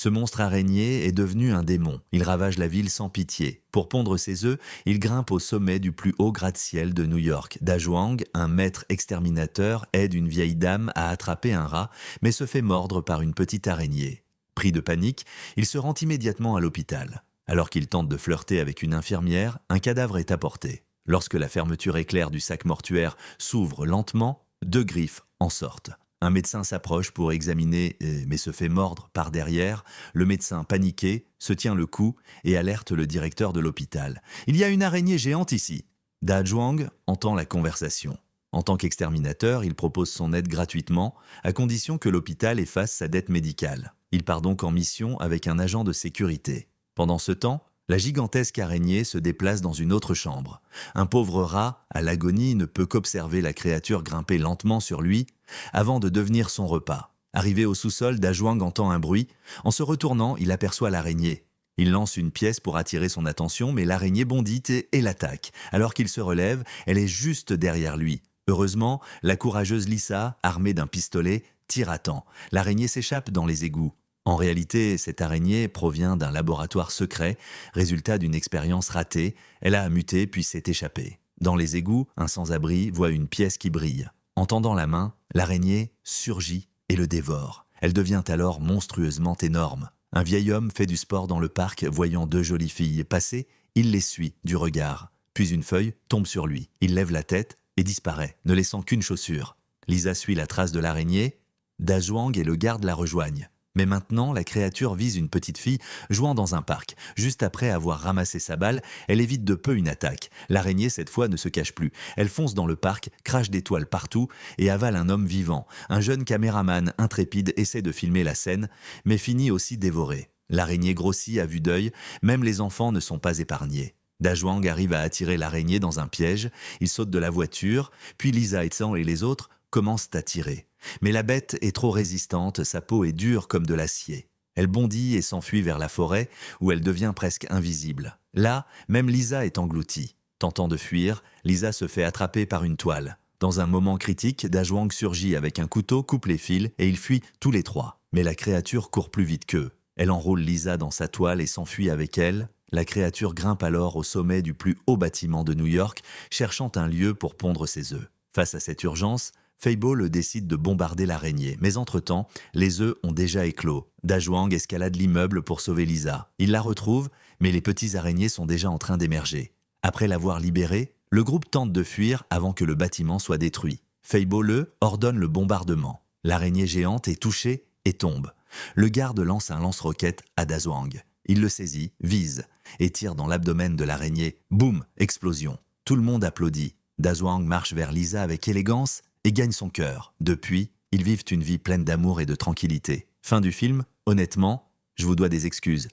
Ce monstre araignée est devenu un démon. Il ravage la ville sans pitié. Pour pondre ses œufs, il grimpe au sommet du plus haut gratte-ciel de New York. Dajwang, un maître exterminateur, aide une vieille dame à attraper un rat, mais se fait mordre par une petite araignée. Pris de panique, il se rend immédiatement à l'hôpital. Alors qu'il tente de flirter avec une infirmière, un cadavre est apporté. Lorsque la fermeture éclair du sac mortuaire s'ouvre lentement, deux griffes en sortent. Un médecin s'approche pour examiner, mais se fait mordre par derrière. Le médecin, paniqué, se tient le cou et alerte le directeur de l'hôpital. « Il y a une araignée géante ici !» Da Zhuang entend la conversation. En tant qu'exterminateur, il propose son aide gratuitement, à condition que l'hôpital efface sa dette médicale. Il part donc en mission avec un agent de sécurité. Pendant ce temps, la gigantesque araignée se déplace dans une autre chambre. Un pauvre rat, à l'agonie, ne peut qu'observer la créature grimper lentement sur lui avant de devenir son repas. Arrivé au sous-sol, Dajwang entend un bruit. En se retournant, il aperçoit l'araignée. Il lance une pièce pour attirer son attention, mais l'araignée bondit et l'attaque. Alors qu'il se relève, elle est juste derrière lui. Heureusement, la courageuse Lisa, armée d'un pistolet, tire à temps. L'araignée s'échappe dans les égouts. En réalité, cette araignée provient d'un laboratoire secret, résultat d'une expérience ratée. Elle a muté puis s'est échappée. Dans les égouts, un sans-abri voit une pièce qui brille. En tendant la main, l'araignée surgit et le dévore. Elle devient alors monstrueusement énorme. Un vieil homme fait du sport dans le parc, voyant deux jolies filles passer, il les suit du regard. Puis une feuille tombe sur lui. Il lève la tête et disparaît, ne laissant qu'une chaussure. Lisa suit la trace de l'araignée. Dajwang et le garde la rejoignent. Mais maintenant, la créature vise une petite fille jouant dans un parc. Juste après avoir ramassé sa balle, elle évite de peu une attaque. L'araignée, cette fois, ne se cache plus. Elle fonce dans le parc, crache des toiles partout et avale un homme vivant. Un jeune caméraman intrépide essaie de filmer la scène, mais finit aussi dévoré. L'araignée grossit à vue d'œil, même les enfants ne sont pas épargnés. Dajwang arrive à attirer l'araignée dans un piège, il saute de la voiture, puis Lisa et les autres commencent à tirer. Mais la bête est trop résistante, sa peau est dure comme de l'acier. Elle bondit et s'enfuit vers la forêt, où elle devient presque invisible. Là, même Lisa est engloutie. Tentant de fuir, Lisa se fait attraper par une toile. Dans un moment critique, Dajwang surgit avec un couteau, coupe les fils et ils fuient tous les trois. Mais la créature court plus vite qu'eux. Elle enroule Lisa dans sa toile et s'enfuit avec elle. La créature grimpe alors au sommet du plus haut bâtiment de New York, cherchant un lieu pour pondre ses œufs. Face à cette urgence, Feibo décide de bombarder l'araignée, mais entre-temps, les œufs ont déjà éclos. Dajwang escalade l'immeuble pour sauver Lisa. Il la retrouve, mais les petits araignées sont déjà en train d'émerger. Après l'avoir libérée, le groupe tente de fuir avant que le bâtiment soit détruit. Feibo ordonne le bombardement. L'araignée géante est touchée et tombe. Le garde lance un lance-roquette à Dajwang. Il le saisit, vise et tire dans l'abdomen de l'araignée. Boum, explosion. Tout le monde applaudit. Dajwang marche vers Lisa avec élégance et gagne son cœur. Depuis, ils vivent une vie pleine d'amour et de tranquillité. Fin du film, honnêtement, je vous dois des excuses.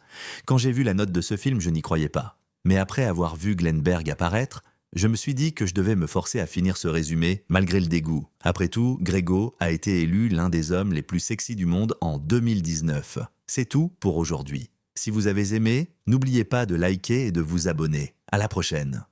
Quand j'ai vu la note de ce film, je n'y croyais pas. Mais après avoir vu Glenn Berg apparaître, je me suis dit que je devais me forcer à finir ce résumé, malgré le dégoût. Après tout, Grego a été élu l'un des hommes les plus sexy du monde en 2019. C'est tout pour aujourd'hui. Si vous avez aimé, n'oubliez pas de liker et de vous abonner. À la prochaine.